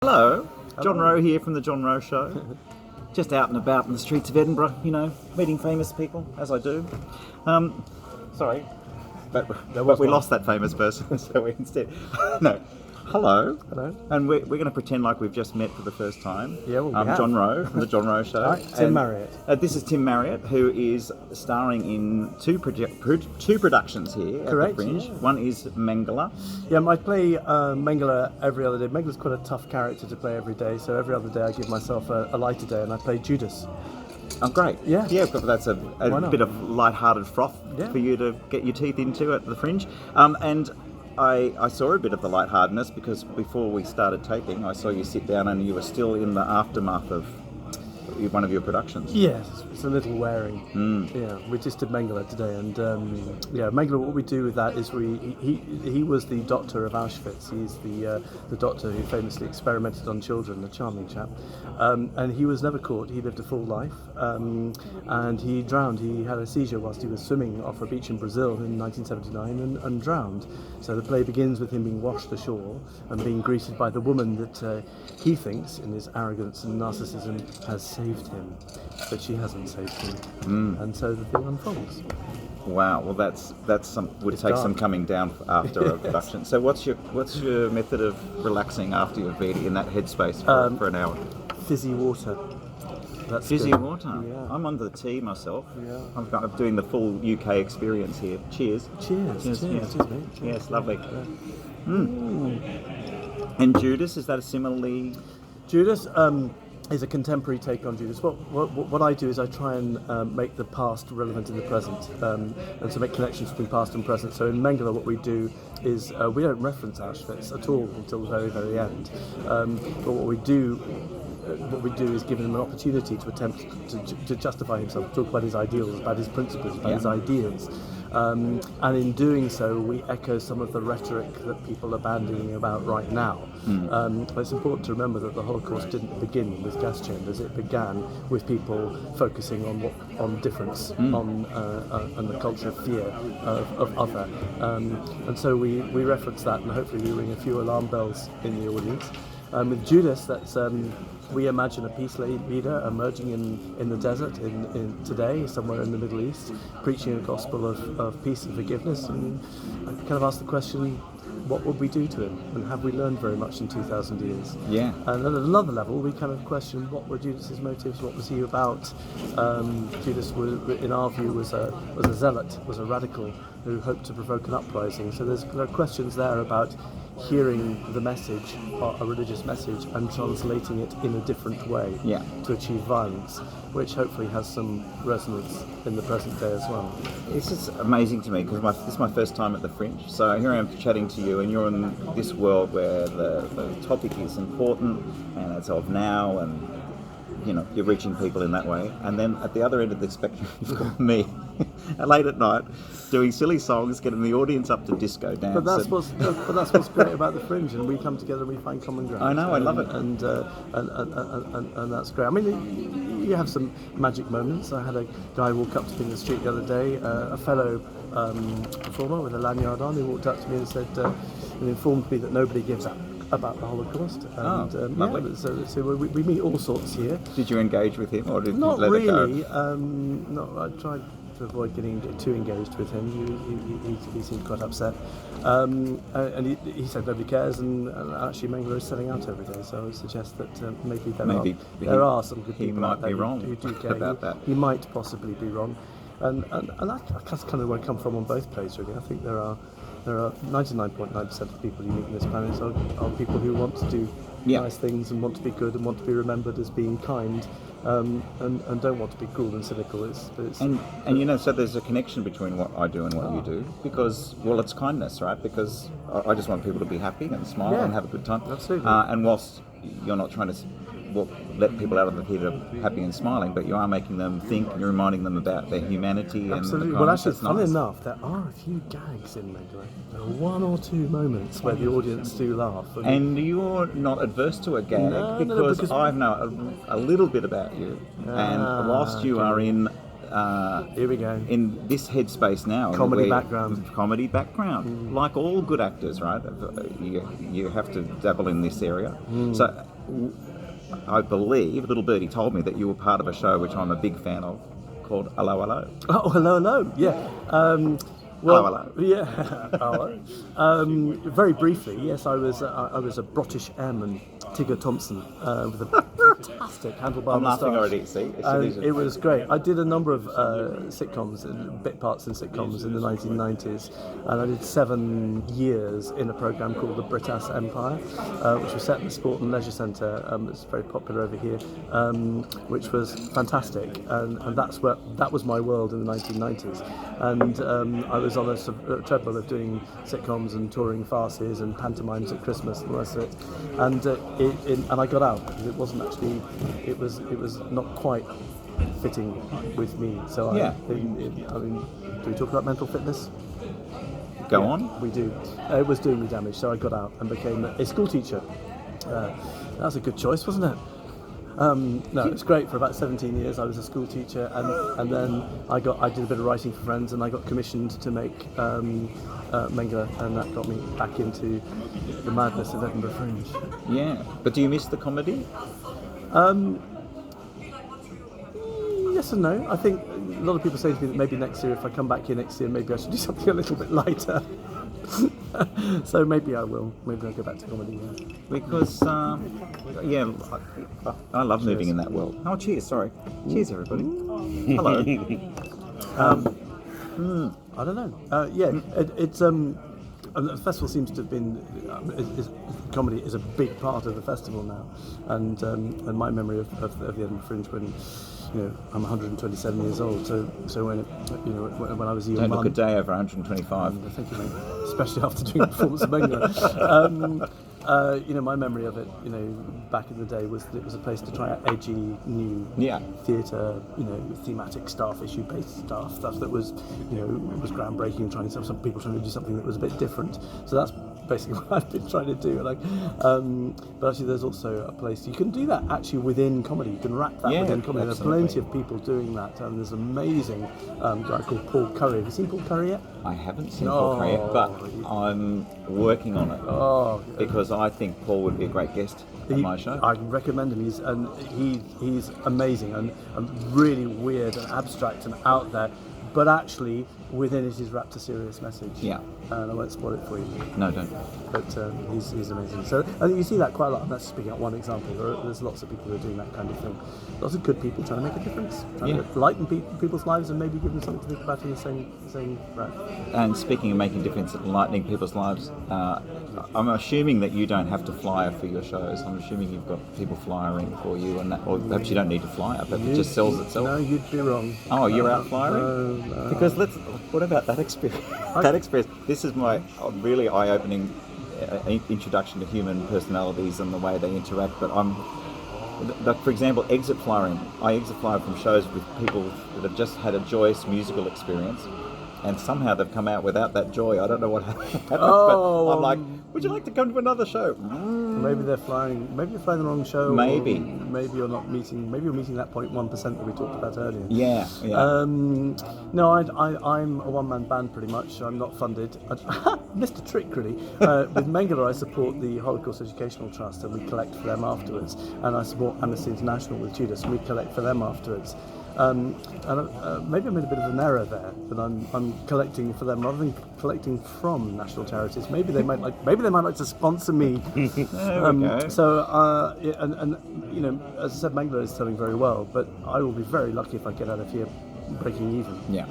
Hello, John Rowe here from the John Rowe Show. Just out and about in the streets of Edinburgh, meeting famous people, as I do. Sorry, but we lost that famous person, so we instead... No. Hello. Hello. And we're going to pretend like we've just met for the first time. Yeah, well, I'm John Rowe from the John Rowe Show. Hi, Tim Marriott. This is Tim Marriott, who is starring in two productions here Correct, at the Fringe. Yeah. One is Mengele. Yeah, I play Mengele every other day. Mengele's quite a tough character to play every day, so every other day I give myself a lighter day, and I play Judas. Oh, great. Yeah. Yeah, but that's a bit of light-hearted froth for you to get your teeth into at the Fringe. And I saw a bit of the lightheartedness because before we started taping, I saw you sit down and you were still in the aftermath of one of your productions. Yes, it's a little wearing. Yeah, we just did Mengele today, and Mengele. What we do with that is he was the doctor of Auschwitz. He's the doctor who famously experimented on children, a charming chap, and he was never caught. He lived a full life, and he drowned. He had a seizure whilst he was swimming off a beach in Brazil in 1979 and drowned. So the play begins with him being washed ashore and being greeted by the woman that he thinks, in his arrogance and narcissism, has saved him, but she hasn't saved him, and so the thing unfolds. Wow, well that's would take some coming down after a production. So what's your method of relaxing after you've been in that headspace for an hour? Fizzy water. That's Fizzy good. water. Yeah. I'm on the tea myself. Yeah. I'm doing the full UK experience here. Cheers. Cheers. Cheers, Cheers. yeah. Mate. Yes, lovely. And Judas, is that a similarly? Judas is a contemporary take on Judas. What I do is I try and make the past relevant in the present, and to make connections between past and present. So in Mengele, what we do is we don't reference Auschwitz at all until the very, very end. But what we do is give him an opportunity to attempt to justify himself, to talk about his ideals, about his principles, about his ideas. And in doing so, we echo some of the rhetoric that people are bandying about right now. But it's important to remember that the Holocaust didn't begin with gas chambers. It began with people focusing on difference, on the culture of fear of other. And so we reference that, and hopefully we ring a few alarm bells in the audience. With Judas, that's we imagine a peace leader emerging in the desert in today, somewhere in the Middle East, preaching a gospel of peace and forgiveness. And I kind of ask the question, what would we do to him? And have we learned very much in 2,000 years? Yeah. And at another level, we kind of question, what were Judas's motives? What was he about? Judas, in our view, was a zealot, was a radical who hoped to provoke an uprising. So there are questions there about hearing the message, a religious message, and translating it in a different way to achieve violence, which hopefully has some resonance in the present day as well. It's just amazing to me because this is my first time at the Fringe. So here I am chatting to you, and you're in this world where the topic is important and it's of now, and you're reaching people in that way. And then at the other end of the spectrum, you've got me late at night doing silly songs, getting the audience up to disco dance. But that's what's great about the Fringe, and we come together and we find common ground. I know, I love it, and that's great. I mean, you have some magic moments. I had a guy walk up to me in the street the other day, a fellow performer with a lanyard on, who walked up to me and said, and informed me that nobody gives up about the Holocaust. And, lovely. So we meet all sorts here. Did you engage with him, or did Not you let really. it go? No, I tried to avoid getting too engaged with him. He seemed quite upset. And he said nobody cares, and actually Mengele is selling out every day. So I would suggest that maybe there are some good people out there who do care about that. He might possibly be wrong. And that's kind of where I come from on both plays, really. I think there are 99.9% of people you meet on this planet are people who want to do nice things and want to be good and want to be remembered as being kind, and don't want to be cruel and cynical. So there's a connection between what I do and what you do, because it's kindness, right? Because I just want people to be happy and smile and have a good time. Absolutely. And whilst you're not trying to let people out of the theatre happy and smiling, but you are making them think, and you're reminding them about their humanity. Absolutely. Well, actually, funny enough, there are a few gags in Mengele. There are one or two moments where the audience do laugh. And you're not adverse to a gag, because I know a little bit about you, and whilst you are in Here we go. in this headspace now. Comedy where- background. Comedy background. Like all good actors, right? You have to dabble in this area. So I believe Little Birdie told me that you were part of a show which I'm a big fan of called Hello Hello. Oh, hello. Yeah. Hello. Yeah. Hello. Very briefly, yes, I was a British airman, Tigger Thompson, with a fantastic handlebar I'm laughing moustache. already, see? And it was great. I did a number of sitcoms, bit parts in sitcoms in the 1990s, and I did 7 years in a program called the Britass Empire, which was set in the Sport and Leisure Centre. It's very popular over here, which was fantastic, and that was my world in the 1990s. And I was on a treadmill of doing sitcoms and touring farces and pantomimes at Christmas and the rest of it. And and I got out because it wasn't actually, it was not quite fitting with me. So Yeah. I mean, do we talk about mental fitness? Go on. We do. It was doing me damage, so I got out and became a school teacher. That was a good choice, wasn't it? No, it was great. For about 17 years, I was a school teacher, and then I did a bit of writing for friends, and I got commissioned to make Mengele, and that got me back into the madness of Edinburgh Fringe. Yeah. But do you miss the comedy? Yes and no. I think a lot of people say to me that maybe next year, if I come back here next year, maybe I should do something a little bit lighter. So maybe I will. Maybe I'll go back to comedy. Yeah. Because, I love moving in that world. Oh, cheers, sorry. Cheers, everybody. Hello. I don't know. It's and the festival seems to have been comedy is a big part of the festival now, and my memory of the Edinburgh Fringe when. I'm 127 years old, so when when I was a young Don't man, look a day over 125. thank you, mate. Especially after doing a performance of Mengele. My memory of it, back in the day was that it was a place to try out edgy, new theatre, thematic stuff, issue-based stuff that was, was groundbreaking. Some people trying to do something that was a bit different. So that's basically what I've been trying to do. But actually, there's also a place you can do that actually within comedy. You can wrap that within comedy. There's plenty of people doing that, and there's an amazing guy called Paul Curry. Have you seen Paul Curry yet? I haven't seen Paul Curry yet, but I'm working on it because I think Paul would be a great guest at my show. I recommend him. He's amazing and really weird and abstract and out there, but actually within it is wrapped a serious message. Yeah. And I won't spoil it for you. No, don't. But he's amazing. So I think you see that quite a lot, and that's speaking out one example. There's lots of people who are doing that kind of thing. Lots of good people trying to make a difference, trying to lighten people's lives and maybe give them something to think about in the same breath. And speaking of making a difference and lightening people's lives, I'm assuming that you don't have to flyer for your shows. I'm assuming you've got people flyering for you, or perhaps you don't need to flyer, but it just sells itself. No, you'd be wrong. Oh, you're out flyering? No. Because what about that experience? This is my really eye-opening introduction to human personalities and the way they interact. But for example, exit flyering. I exit flyer from shows with people that have just had a joyous musical experience, and somehow they've come out without that joy. I don't know what happened, but I'm like, would you like to come to another show? Maybe they're flying the wrong show. Maybe. Maybe you're not meeting. Maybe you're meeting that 0.1% that we talked about earlier. Yeah. No, I'm a one-man band pretty much. I'm not funded. Missed a trick really. With Mengele, I support the Holocaust Educational Trust, and we collect for them afterwards. And I support Amnesty International with Judas, and we collect for them afterwards. Maybe I made a bit of an error there, that I'm collecting for them rather than collecting from national charities. Maybe they might like to sponsor me. So as I said, Mengele is selling very well, but I will be very lucky if I get out of here breaking even. Yeah.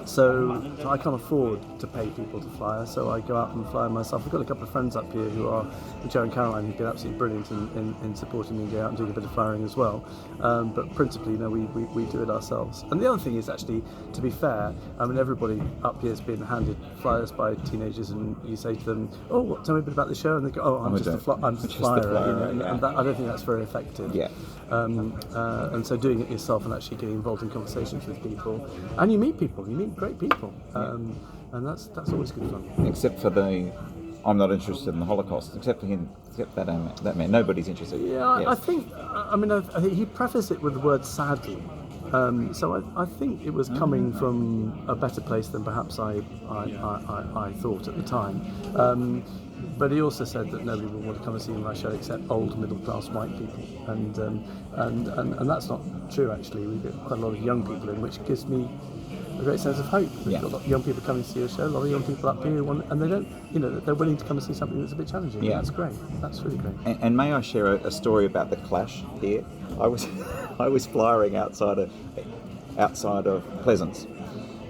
So I can't afford to pay people to fly, so I go out and fly myself. I've got a couple of friends up here who are Joe and Caroline, who've been absolutely brilliant in supporting me and go out and doing a bit of flying as well. But principally, we do it ourselves. And the other thing is actually, to be fair, everybody up here has been handed flyers by teenagers, and you say to them, "Oh, tell me a bit about the show," and they go, "Oh, I'm just a flyer." And I don't think that's very effective. Yeah. And so doing it yourself and actually getting involved in conversations with people, and you meet great people, and that's always good fun. Except for I'm not interested in the Holocaust, except for him, except that man. Nobody's interested. I think he prefaced it with the word "sadly." So I think it was coming from a better place than perhaps I thought at the time. But he also said that nobody would want to come and see my show except old middle-class white people, and that's not true actually. We get quite a lot of young people in, which gives me a great sense of hope. We've got a lot of young people coming to see a show, a lot of young people up here, and they don't, they're willing to come and see something that's a bit challenging. Yeah. That's great. That's really great. And may I share a story about the Clash here? I was I was flyering outside of Pleasance,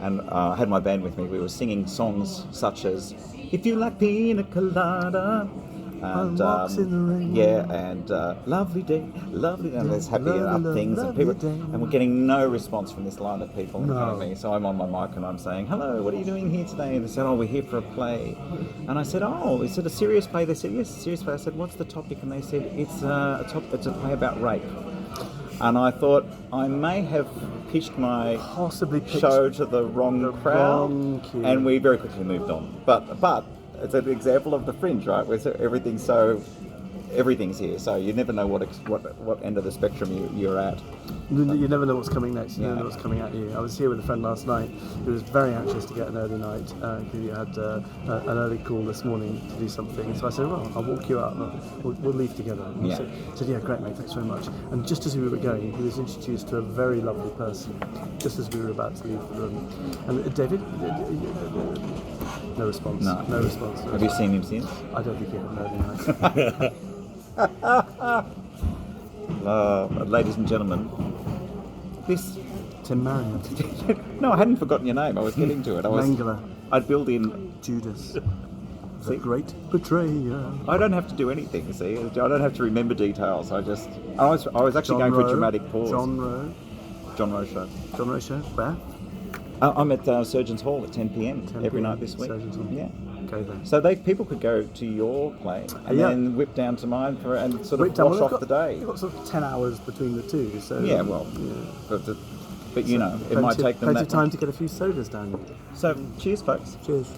and I had my band with me. We were singing songs such as "If You Like Pina Colada," and Walks in the rain. and "Lovely Day," lovely, and there's happy up things, and people, day. and we're getting no response from this line of people in front of No. me. So I'm on my mic and I'm saying, "Hello, what are you doing here today?" And they said, "Oh, we're here for a play." And I said, "Oh, is it a serious play?" They said, "Yes, a serious play." I said, "What's the topic?" And they said, "It's a play about rape." And I thought I may have pitched my Possibly pitched show to the wrong crowd, wrong queue. and we very quickly moved on. But it's an example of the Fringe, right? Where everything's here, so you never know what end of the spectrum you're at. You never know what's coming next. You never Yeah. know what's coming at you. I was here with a friend last night who was very anxious to get an early night. He had an early call this morning to do something. So I said, "Well, I'll walk you out. And we'll leave together." And he Yeah. said, "Yeah, great, mate. Thanks very much." And just as we were going, he was introduced to a very lovely person. Just as we were about to leave the room, and David, no response. No. No response. No Have you response. seen him since? I don't think he had an early night. Ladies and gentlemen, this. Tim Marriott, No, I hadn't forgotten your name. I was getting to it. Mangala, I'd build in. Judas, the See? great betrayer. I don't have to do anything. See, I don't have to remember details. I was actually going for a dramatic pause. John Rowe. John Rowe show. John Rowe show. Where? I'm at Surgeons Hall at 10 p.m. 10 every p.m. night this week. Surgeons Hall. Yeah. Okay then. So people could go to your play and Yeah. then whip down to mine and sort Wait, of Dan, wash well, off we've the got- day. We've got sort of 10 hours between the two, so Yeah, well, but it might take them plenty that of time to get a few sodas down. So cheers, folks. Cheers.